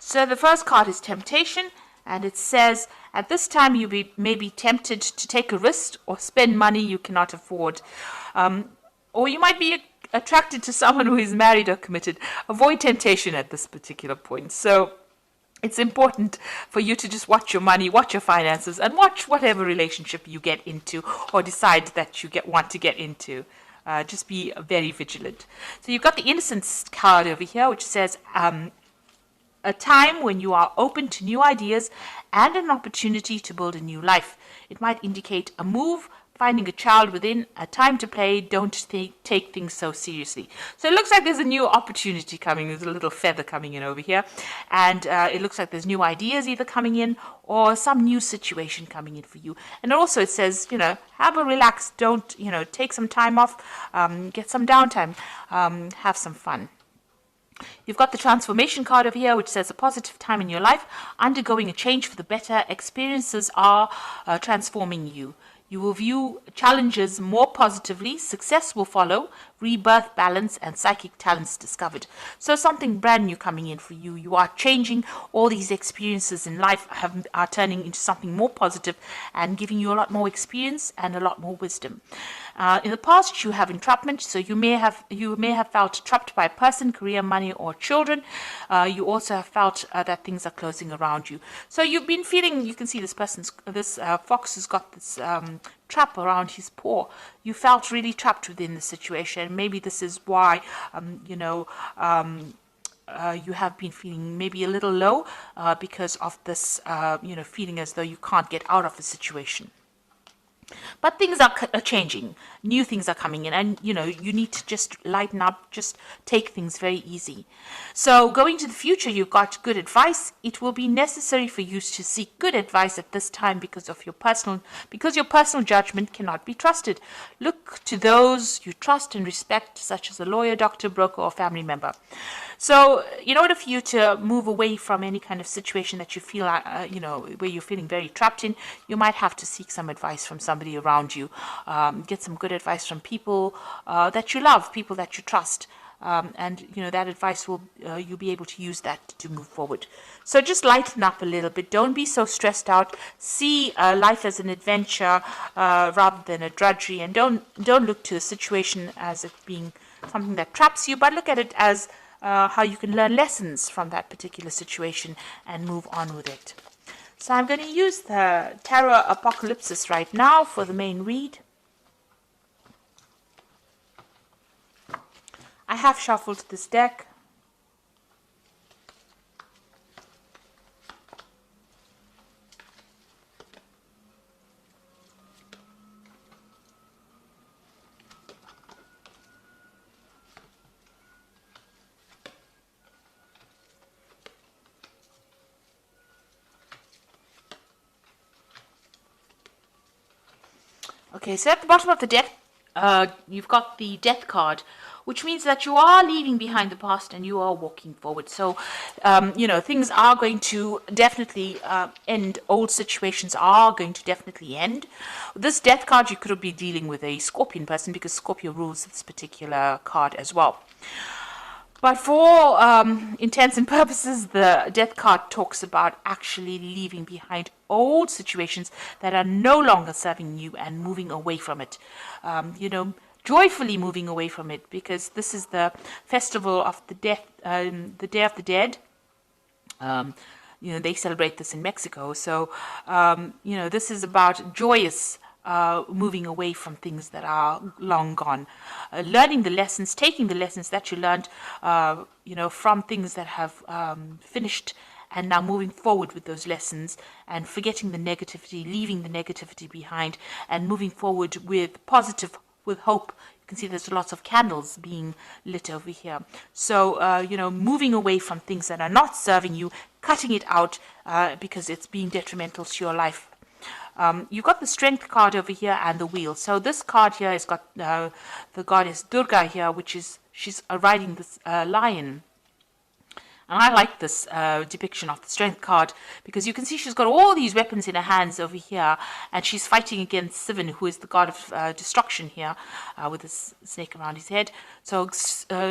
So the first card is temptation, and it says, at this time you may be tempted to take a risk or spend money you cannot afford. Or you might be attracted to someone who is married or committed. Avoid temptation at this particular point. So it's important for you to just watch your money, watch your finances, and watch whatever relationship you get into or decide that you want to get into. Just be very vigilant. So you've got the innocence card over here, which says a time when you are open to new ideas and an opportunity to build a new life. It might indicate a move, finding a child within, a time to play. Don't take things so seriously. So it looks like there's a new opportunity coming. There's a little feather coming in over here. And it looks like there's new ideas either coming in or some new situation coming in for you. And also it says, have a relax. Don't, take some time off, get some downtime, have some fun. You've got the transformation card over here, which says a positive time in your life, undergoing a change for the better. Experiences are transforming you. You will view challenges more positively. Success will follow. Rebirth, balance, and psychic talents discovered. So something brand new coming in for you. You are changing. All these experiences in life are turning into something more positive and giving you a lot more experience and a lot more wisdom. In the past, you have entrapment, so you may have felt trapped by a person, career, money, or children. You also have felt that things are closing around you. So you've been feeling. You can see this fox has got this trap around his paw. You felt really trapped within the situation. Maybe this is why you have been feeling maybe a little low because of this feeling as though you can't get out of a situation. But things are changing. New things are coming in, and you need to just lighten up, just take things very easy. So going to the future, you've got good advice. It will be necessary for you to seek good advice at this time because your personal judgment cannot be trusted. Look to those you trust and respect, such as a lawyer, doctor, broker, or family member. So in order for you to move away from any kind of situation that you feel where you're feeling very trapped in, you might have to seek some advice from somebody around you. Get some good advice from people that you love, people that you trust. And that advice you'll be able to use that to move forward. So just lighten up a little bit. Don't be so stressed out. See life as an adventure rather than a drudgery, and don't look to the situation as it being something that traps you, but look at it as how you can learn lessons from that particular situation and move on with it. So I'm going to use the Tarot Apocalypsis right now for the main read. I have shuffled this deck. Okay, so at the bottom of the deck, you've got the Death card, which means that you are leaving behind the past and you are walking forward. So, things are going to definitely end. Old situations are going to definitely end. This Death card, you could be dealing with a Scorpion person because Scorpio rules this particular card as well. But for intents and purposes, the Death card talks about actually leaving behind old situations that are no longer serving you and moving away from it. Joyfully moving away from it, because this is the festival of the Day of the Dead. They celebrate this in Mexico. So, this is about joyous moving away from things that are long gone, learning the lessons, taking the lessons that you learned, from things that have finished, and now moving forward with those lessons and forgetting the negativity, leaving the negativity behind, and moving forward with hope. You can see there's lots of candles being lit over here. So, moving away from things that are not serving you, cutting it out because it's being detrimental to your life. You've got the Strength card over here and the Wheel. So this card here has got the goddess Durga here, she's riding this lion. And I like this depiction of the Strength card because you can see she's got all these weapons in her hands over here, and she's fighting against Sivan, who is the god of destruction here, with this snake around his head. So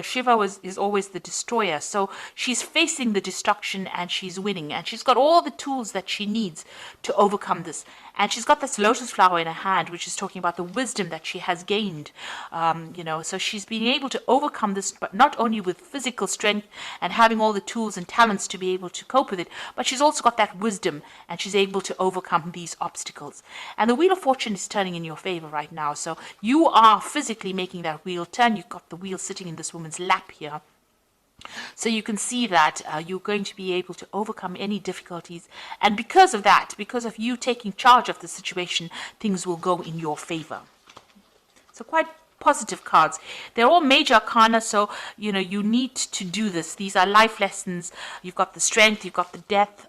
Shiva is always the destroyer. So she's facing the destruction and she's winning, and she's got all the tools that she needs to overcome this. And she's got this lotus flower in her hand, which is talking about the wisdom that she has gained. So she's being able to overcome this, but not only with physical strength and having all the tools and talents to be able to cope with it, but she's also got that wisdom, and she's able to overcome these obstacles. And the Wheel of Fortune is turning in your favor right now. So you are physically making that wheel turn. You've got the wheel sitting in this woman's lap here. So you can see that you're going to be able to overcome any difficulties. And because of that, because of you taking charge of the situation, things will go in your favor. So quite positive cards. They're all major arcana, so you need to do this. These are life lessons. You've got the strength, you've got the death,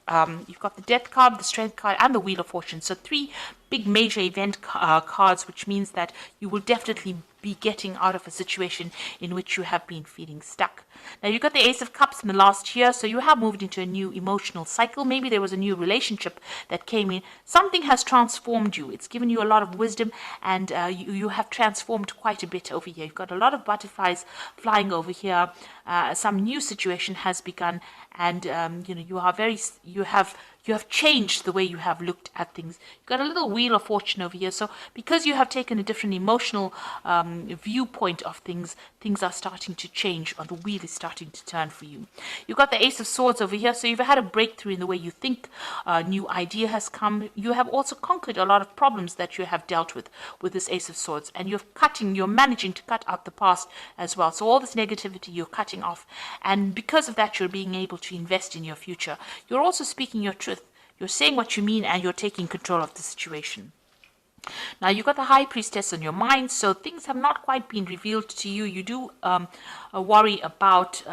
you've got the death card, the strength card, and the Wheel of Fortune. So 3 big major event cards, which means that you will definitely be getting out of a situation in which you have been feeling stuck. Now you've got the Ace of Cups in the last year, so you have moved into a new emotional cycle. Maybe there was a new relationship that came in. Something has transformed you. It's given you a lot of wisdom, and you have transformed quite a bit over here. You've got a lot of butterflies flying over here. Some new situation has begun, and you have changed the way you have looked at things. You've got a little Wheel of Fortune over here. So because you have taken a different emotional viewpoint of things, things are starting to change, or the wheel is starting to turn for you. You've got the Ace of Swords over here. So you've had a breakthrough in the way you think. A new idea has come. You have also conquered a lot of problems that you have dealt with this Ace of Swords. And you're managing to cut out the past as well. So all this negativity you're cutting off. And because of that, you're being able to invest in your future. You're also speaking your truth. You're saying what you mean, and you're taking control of the situation. Now, you've got the High Priestess on your mind, so things have not quite been revealed to you. You do worry about,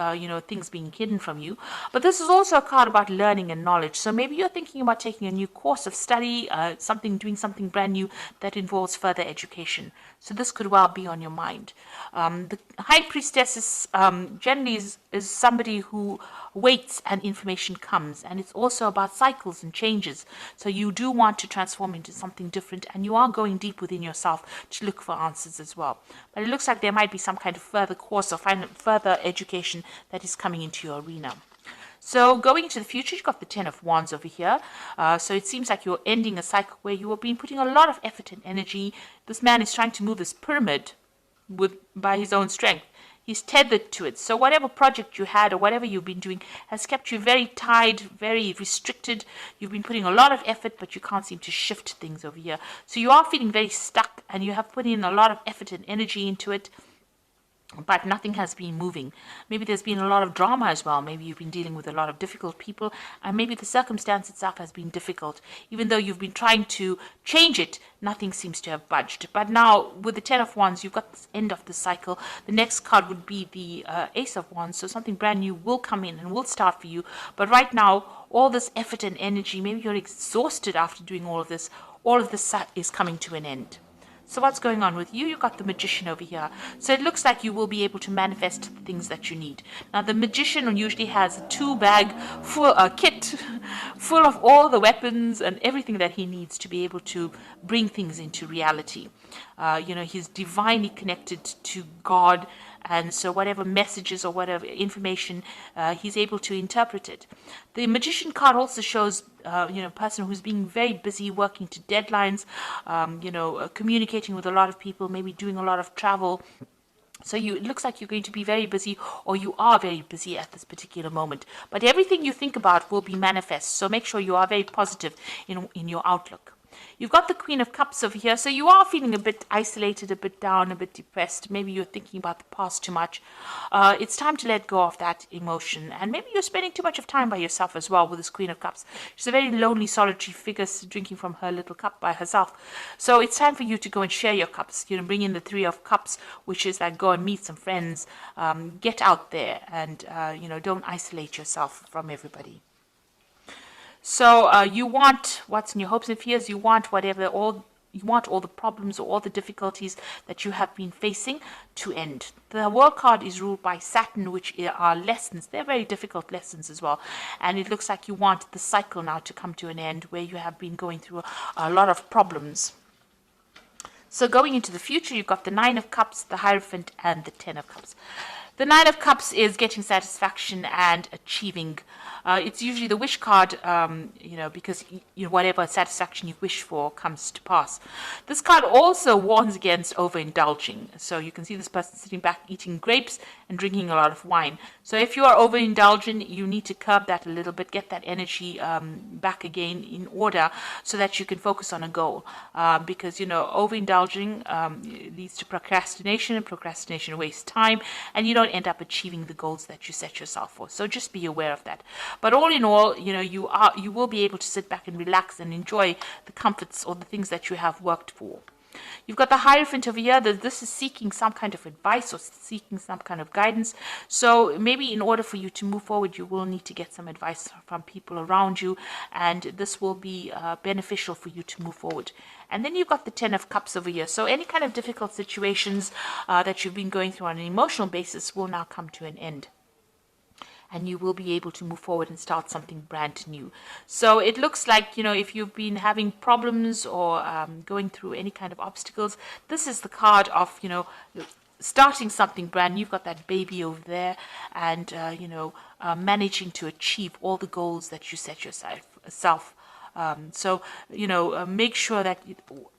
things being hidden from you. But this is also a card about learning and knowledge. So maybe you're thinking about taking a new course of study, doing something brand new that involves further education. So this could well be on your mind. The High Priestess is generally is somebody who waits and information comes. And it's also about cycles and changes. So you do want to transform into something different, and you are going deep within yourself to look for answers as well. But it looks like there might be some kind of further course or further education that is coming into your arena. So going into the future, you've got the Ten of Wands over here. So it seems like you're ending a cycle where you have been putting a lot of effort and energy. This man is trying to move this pyramid by his own strength. He's tethered to it. So whatever project you had or whatever you've been doing has kept you very tied, very restricted. You've been putting a lot of effort, but you can't seem to shift things over here. So you are feeling very stuck, and you have put in a lot of effort and energy into it, but nothing has been moving. Maybe there's been a lot of drama as well. Maybe you've been dealing with a lot of difficult people, and maybe the circumstance itself has been difficult. Even though you've been trying to change it, nothing seems to have budged. But now, with the Ten of Wands, you've got this end of the cycle. The next card would be the Ace of Wands, so something brand new will come in and will start for you. But right now, all this effort and energy, maybe you're exhausted after doing all of this is coming to an end. So what's going on with you? You've got the Magician over here. So it looks like you will be able to manifest the things that you need. Now, the Magician usually has a 2-bag kit full of all the weapons and everything that he needs to be able to bring things into reality. He's divinely connected to God, and so whatever messages or whatever information, he's able to interpret it. The Magician card also shows, a person who's being very busy working to deadlines, communicating with a lot of people, maybe doing a lot of travel. So it looks like you're going to be very busy, or you are very busy at this particular moment. But everything you think about will be manifest. So make sure you are very positive in your outlook. You've got the Queen of Cups over here, so you are feeling a bit isolated, a bit down, a bit depressed. Maybe you're thinking about the past too much. It's time to let go of that emotion, and maybe you're spending too much of time by yourself as well with this Queen of Cups. She's a very lonely, solitary figure, drinking from her little cup by herself. So it's time for you to go and share your cups. Bring in the Three of Cups, which is like go and meet some friends, get out there, and don't isolate yourself from everybody. So you want what's in your hopes and fears. You want whatever, all you want all the problems or all the difficulties that you have been facing to end. The World card is ruled by Saturn, which are lessons. They're very difficult lessons as well. And it looks like you want the cycle now to come to an end where you have been going through a lot of problems. So going into the future, you've got the Nine of Cups, the Hierophant, and the Ten of Cups. The Nine of Cups is getting satisfaction and achieving. It's usually the wish card, because whatever satisfaction you wish for comes to pass. This card also warns against overindulging. So you can see this person sitting back eating grapes and drinking a lot of wine. So if you are overindulgent, you need to curb that a little bit, get that energy back again in order so that you can focus on a goal. Because, overindulging leads to procrastination, and procrastination wastes time, and you don't end up achieving the goals that you set yourself for. So just be aware of that. But all in all, you will be able to sit back and relax and enjoy the comforts or the things that you have worked for. You've got the Hierophant over here. This is seeking some kind of advice or seeking some kind of guidance. So maybe in order for you to move forward, you will need to get some advice from people around you, and this will be beneficial for you to move forward. And then you've got the Ten of Cups over here. So any kind of difficult situations that you've been going through on an emotional basis will now come to an end. And you will be able to move forward and start something brand new. So it looks like, if you've been having problems or going through any kind of obstacles, this is the card of, starting something brand new. You've got that baby over there and, managing to achieve all the goals that you set yourself. Make sure that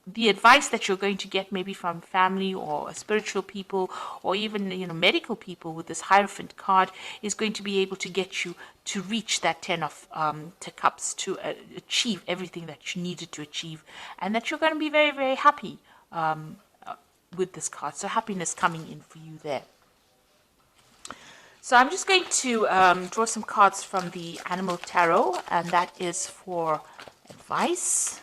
the advice that you're going to get maybe from family or spiritual people or even, medical people with this Hierophant card is going to be able to get you to reach that Ten of Cups, to achieve everything that you needed to achieve, and that you're going to be very, very happy with this card. So happiness coming in for you there. So I'm just going to draw some cards from the Animal Tarot, and that is for advice.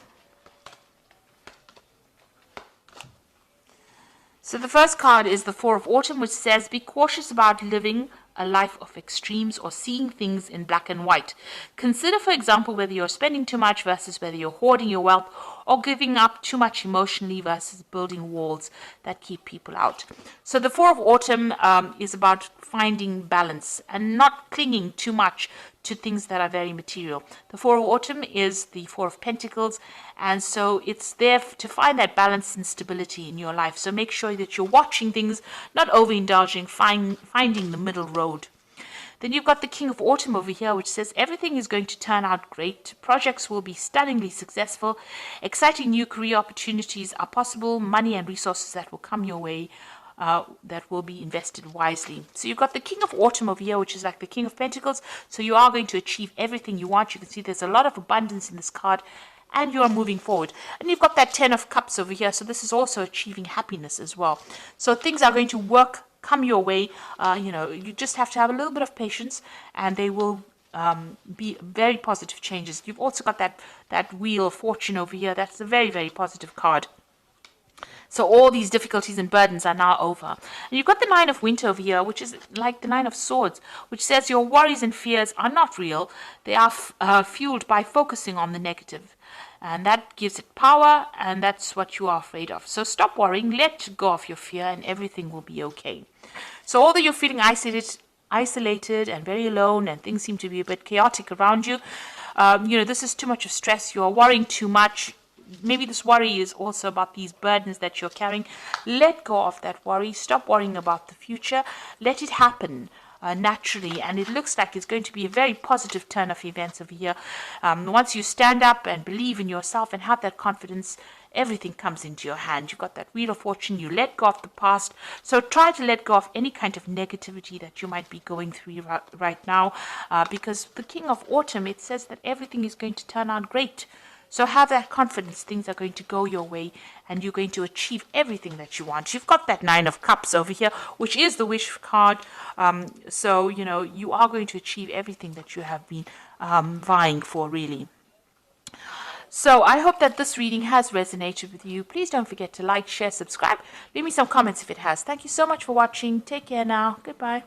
So the first card is the Four of Autumn, which says, be cautious about living a life of extremes or seeing things in black and white. Consider, for example, whether you're spending too much versus whether you're hoarding your wealth, or giving up too much emotionally versus building walls that keep people out. So the Four of Autumn is about finding balance and not clinging too much to things that are very material. The Four of Autumn is the Four of Pentacles, and so it's there to find that balance and stability in your life. So make sure that you're watching things, not overindulging, finding the middle road. Then you've got the King of Autumn over here, which says everything is going to turn out great. Projects will be stunningly successful. Exciting new career opportunities are possible. Money and resources that will come your way that will be invested wisely. So you've got the King of Autumn over here, which is like the King of Pentacles. So you are going to achieve everything you want. You can see there's a lot of abundance in this card, and you are moving forward. And you've got that Ten of Cups over here. So this is also achieving happiness as well. So things are going to come your way. You just have to have a little bit of patience, and they will be very positive changes. You've also got that Wheel of Fortune over here. That's a very, very positive card. So all these difficulties and burdens are now over. And you've got the Nine of Winter over here, which is like the Nine of Swords, which says your worries and fears are not real. They are fueled by focusing on the negative. And that gives it power, and that's what you are afraid of. So stop worrying, let go of your fear, and everything will be okay. So although you're feeling isolated and very alone, and things seem to be a bit chaotic around you, this is too much of stress. You're worrying too much. Maybe this worry is also about these burdens that you're carrying. Let go of that worry. Stop worrying about the future. Let it happen naturally, and it looks like it's going to be a very positive turn of events over here. Once you stand up and believe in yourself and have that confidence, everything comes into your hand. You've got that Wheel of Fortune. You let go of the past. So try to let go of any kind of negativity that you might be going through right now, because the King of Autumn, it says that everything is going to turn out great. So have that confidence. Things are going to go your way, and you're going to achieve everything that you want. You've got that Nine of Cups over here, which is the wish card. So, you are going to achieve everything that you have been vying for, really. So I hope that this reading has resonated with you. Please don't forget to like, share, subscribe. Leave me some comments if it has. Thank you so much for watching. Take care now. Goodbye.